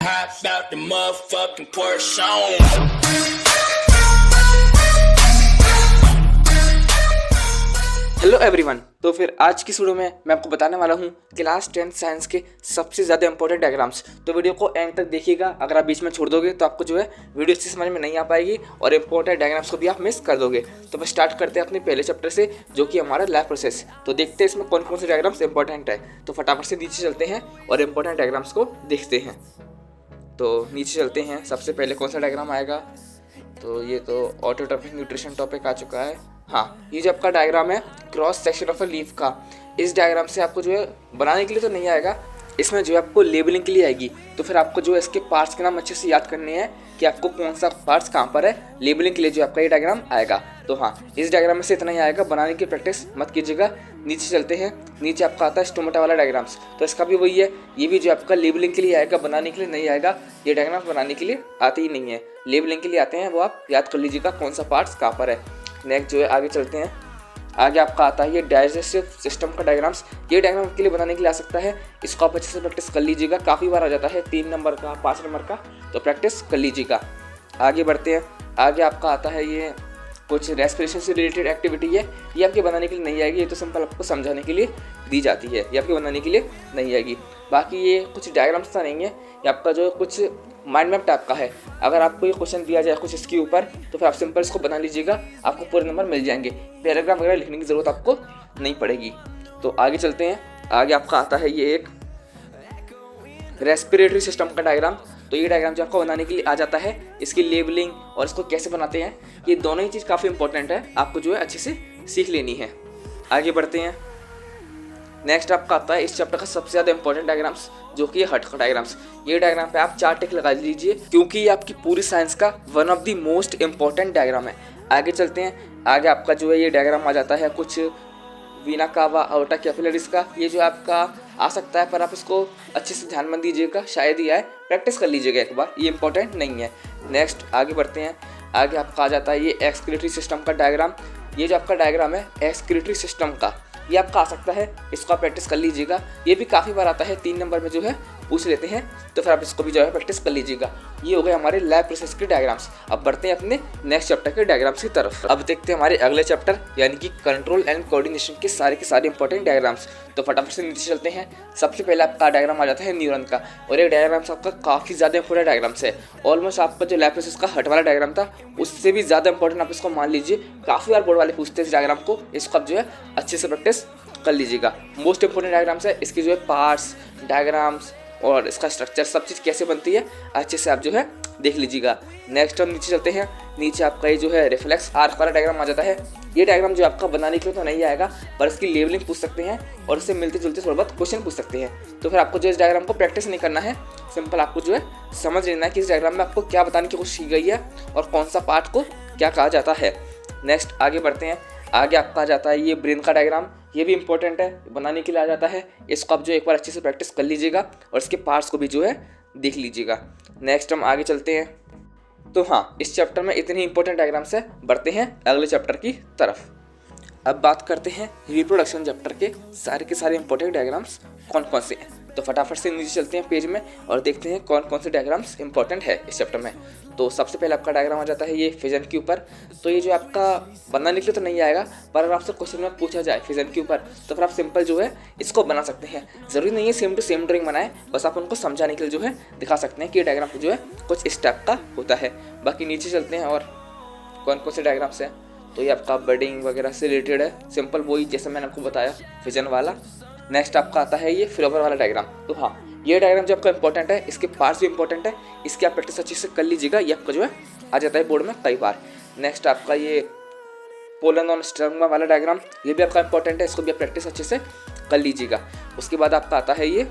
Hop out the motherfucking Porsche on. Hello everyone. तो फिर आज की वीडियो में मैं आपको बताने वाला हूँ क्लास 10 साइंस के सबसे ज़्यादा इंपॉर्टेंट डायग्राम्स। तो वीडियो को एंड तक देखिएगा। अगर आप बीच में छोड़ दोगे तो आपको जो है वीडियो अच्छी समझ में नहीं आ पाएगी और इंपॉर्टेंट डायग्राम्स को भी आप मिस कर दोगे। तो बस स्टार्ट करते हैं अपने पहले चैप्टर से, जो कि हमारा लैब प्रोसेस। तो देखते हैं इसमें कौन कौन से डायग्राम्स इंपॉर्टेंट है। तो फटाफट से नीचे चलते हैं और इंपॉर्टेंट डायग्राम्स को देखते हैं। तो नीचे चलते हैं। सबसे पहले कौन सा डायग्राम आएगा? तो ये तो ऑटोट्रॉफिक न्यूट्रिशन टॉपिक आ चुका है। हाँ, ये जो आपका डायग्राम है cross section of a leaf का, इस डायग्राम से आपको जो है बनाने के लिए तो नहीं आएगा, इसमें जो है आपको लेबलिंग के लिए आएगी। तो फिर आपको जो है इसके पार्ट्स के नाम अच्छे से याद करने हैं कि आपको कौन सा पार्ट्स कहाँ पर है। लेबलिंग के लिए जो आपका ये डायग्राम आएगा। तो हाँ, इस डायग्राम में से इतना ही आएगा, बनाने की प्रैक्टिस मत कीजिएगा। नीचे चलते हैं। नीचे आपका आता है स्टोमेटा वाला डायग्राम्स। तो इसका भी वही है, ये भी जो आपका लेबलिंग के लिए आएगा, बनाने के लिए नहीं आएगा। ये डायग्राम्स बनाने के लिए आते ही नहीं है, लेबलिंग के लिए आते हैं। वो आप याद कर लीजिएगा कौन सा पार्ट्स कहाँ पर है। नेक्स्ट जो है आगे चलते हैं। आगे आपका आता है ये डाइजेस्टिव सिस्टम का डायग्राम्स। ये डायग्राम के लिए बनाने के लिए आ सकता है। इसको आप अच्छे से प्रैक्टिस कर लीजिएगा, काफ़ी बार आ जाता है 3 नंबर का, 5 नंबर का, तो प्रैक्टिस कर लीजिएगा। आगे बढ़ते हैं। आगे आपका आता है ये कुछ रेस्पिरेशन से रिलेटेड एक्टिविटी है। ये आपके बनाने के लिए नहीं आएगी, ये तो सिंपल आपको समझाने के लिए दी जाती है, ये आपके बनाने के लिए नहीं आएगी। बाकी ये कुछ डायग्राम्स तो नहीं है, ये आपका जो कुछ माइंड मैप टाइप का है। अगर आपको ये क्वेश्चन दिया जाए कुछ इसके ऊपर, तो फिर आप सिंपल इसको बना लीजिएगा, आपको पूरे नंबर मिल जाएंगे। पैराग्राफ वगैरह लिखने की ज़रूरत आपको नहीं पड़ेगी। तो आगे चलते हैं। आगे आपका आता है ये एक रेस्पिरेटरी सिस्टम का डायग्राम। तो ये डायग्राम जो आपको बनाने के लिए आ जाता है, इसकी लेबलिंग और इसको कैसे बनाते हैं, ये दोनों ही चीज़ काफ़ी इंपॉर्टेंट है, आपको जो है अच्छे से सीख लेनी है। आगे बढ़ते हैं। नेक्स्ट आपका आता है इस चैप्टर का सबसे ज़्यादा इंपॉर्टेंट डायग्राम्स, जो कि हट का डायग्राम्स। ये डायग्राम पे आप 4 टिक लगा लीजिए, क्योंकि ये आपकी पूरी साइंस का one of the most important diagram है। आगे चलते हैं। आगे आपका जो है ये डायग्राम आ जाता है कुछ वीना कावा आउटा कैपिलरीज का। ये जो आपका आ सकता है, पर आप इसको अच्छे से ध्यान में दीजिएगा, शायद ही आए, प्रैक्टिस कर लीजिएगा एक बार, ये इंपॉर्टेंट नहीं है। नेक्स्ट आगे बढ़ते हैं। आगे आपका आ जाता है ये एक्सक्रीटरी सिस्टम का डायग्राम। ये जो आपका डायग्राम है एक्सक्रीटरी सिस्टम का, ये आपका आ सकता है, इसको आप प्रैक्टिस कर लीजिएगा। ये भी काफ़ी बार आता है, 3 नंबर में जो है पूछ लेते हैं, तो फिर आप इसको भी जो है प्रैक्टिस कर लीजिएगा। ये हो गए हमारे लैब प्रोसेस के डायग्राम्स। अब बढ़ते हैं अपने नेक्स्ट चैप्टर के डायग्राम्स की तरफ। अब देखते हैं हमारे अगले चैप्टर, यानी कि कंट्रोल एंड कोऑर्डिनेशन के सारे इंपॉर्टेंट डायग्राम्स। तो फटाफट से नीचे चलते हैं। सबसे पहले आपका डायग्राम आ जाता है न्यूरॉन का, और ये डायग्राम्स आपका काफ़ी ज़्यादा इंपॉर्टेंट डायग्राम्स है। ऑलमोस्ट आपका जो लैब प्रोसेस का हट वाला डायग्राम था, उससे भी ज़्यादा इंपॉर्टेंट आप इसको मान लीजिए। काफ़ी बार बोर्ड वाले पूछते हैं इस डायग्राम को, इसको आप जो है अच्छे से प्रैक्टिस कर लीजिएगा। मोस्ट इंपॉर्टेंट डायग्राम्स है, इसकी जो है पार्ट्स, डायग्राम्स और इसका स्ट्रक्चर, सब चीज़ कैसे बनती है अच्छे से आप जो है देख लीजिएगा। नेक्स्ट हम नीचे चलते हैं। नीचे आपका ये जो है रिफ्लेक्स आर्क वाला डायग्राम आ जाता है। ये डायग्राम जो आपका बनाने के लिए तो नहीं आएगा, पर इसकी लेवलिंग पूछ सकते हैं और इससे मिलते जुलते थोड़ा बहुत क्वेश्चन पूछ सकते हैं। तो फिर आपको जो इस डायग्राम को प्रैक्टिस नहीं करना है, सिंपल आपको जो है समझ लेना है कि इस डायग्राम में आपको क्या बताने की कोशिश की गई है और कौन सा पार्ट को क्या कहा जाता है। नेक्स्ट आगे बढ़ते हैं। आगे आपका आ जाता है ये ब्रेन का डायग्राम। ये भी इंपॉर्टेंट है, बनाने के लिए आ जाता है। इसको आप जो एक बार अच्छे से प्रैक्टिस कर लीजिएगा और इसके पार्ट्स को भी जो है देख लीजिएगा। नेक्स्ट हम आगे चलते हैं। तो हाँ, इस चैप्टर में इतने ही इंपॉर्टेंट डायग्राम्स है। बढ़ते हैं अगले चैप्टर की तरफ। अब बात करते हैं रिप्रोडक्शन चैप्टर के सारे इंपॉर्टेंट डायग्राम्स कौन कौन से हैं। तो फटाफट से नीचे चलते हैं पेज में और देखते हैं कौन कौन से डायग्राम्स इंपॉर्टेंट है इस चैप्टर में। तो सबसे पहले आपका डायग्राम आ जाता है ये फिजन के ऊपर। तो ये जो आपका बनाने के लिए तो नहीं आएगा, पर अगर आपसे क्वेश्चन में पूछा जाए फिजन के ऊपर, तो फिर आप सिंपल जो है इसको बना सकते हैं। ज़रूरी नहीं है सेम टू सेम ड्राइंग बनाए, बस आप उनको समझाने के लिए जो है दिखा सकते हैं कि ये डायग्राम जो है कुछ इस टाइप का होता है। बाकी नीचे चलते हैं और कौन कौन से डायग्राम्स हैं। तो ये आपका बडिंग वगैरह से रिलेटेड है, सिंपल वही जैसे मैंने आपको बताया फिजन वाला। नेक्स्ट आपका आता है ये फ्लावर वाला डायग्राम। तो हाँ, ये डायग्राम जो आपका इंपॉर्टेंट है, इसके पार्ट्स भी इंपॉर्टेंट है, इसकी आप प्रैक्टिस अच्छे से कर लीजिएगा। ये आपका जो है आ जाता है बोर्ड में कई बार। नेक्स्ट आपका ये पोलन और स्ट्रमा वाला डायग्राम, ये भी आपका इंपॉर्टेंट है, इसको भी आप प्रैक्टिस अच्छे से कर लीजिएगा। उसके बाद आपका आता है ये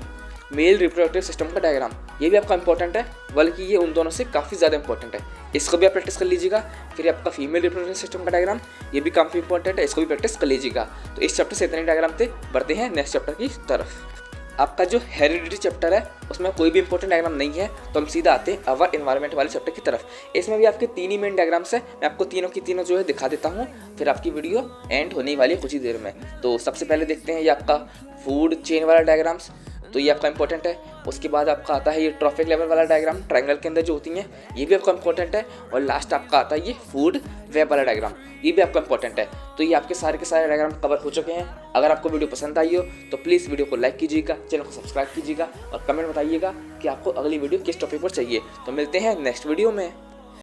मेल रिप्रोडक्टिव सिस्टम का डायग्राम। ये भी आपका इंपॉर्टेंट है, बल्कि ये उन दोनों से काफ़ी ज़्यादा इंपॉर्टेंट है, इसको भी आप प्रैक्टिस कर लीजिएगा। फिर आपका फीमेल रिप्रोडक्टिव सिस्टम का डायग्राम, ये भी काफ़ी इंपॉर्टेंट है, इसको भी प्रैक्टिस कर लीजिएगा। तो इस चैप्टर से इतने डायग्राम थे। बढ़ते हैं नेक्स्ट चैप्टर की तरफ। आपका जो हेरिडिटी चैप्टर है उसमें कोई भी इंपॉर्टेंट डायग्राम नहीं है, तो हम सीधा आते हैं अवर एनवायरनमेंट वाले चैप्टर की तरफ। इसमें भी आपके 3 ही मेन डायग्राम्स है, मैं आपको तीनों की तीनों जो है दिखा देता हूँ, फिर आपकी वीडियो एंड होने वाली है कुछ ही देर में। तो सबसे पहले देखते हैं ये आपका फूड चेन वाला डायग्राम्स। तो ये आपका इंपॉर्टेंट है। उसके बाद आपका आता है ये ट्रॉफिक लेवल वाला डायग्राम, ट्रायंगल के अंदर जो होती हैं, ये भी आपका इंपॉर्टेंट है। और लास्ट आपका आता है ये फूड वेब वाला डायग्राम, ये भी आपका इंपॉर्टेंट है। तो ये आपके सारे के सारे डायग्राम कवर हो चुके हैं। अगर आपको वीडियो पसंद आई हो तो प्लीज़ वीडियो को लाइक कीजिएगा, चैनल को सब्सक्राइब कीजिएगा और कमेंट बताइएगा कि आपको अगली वीडियो किस टॉपिक पर चाहिए। तो मिलते हैं नेक्स्ट वीडियो में।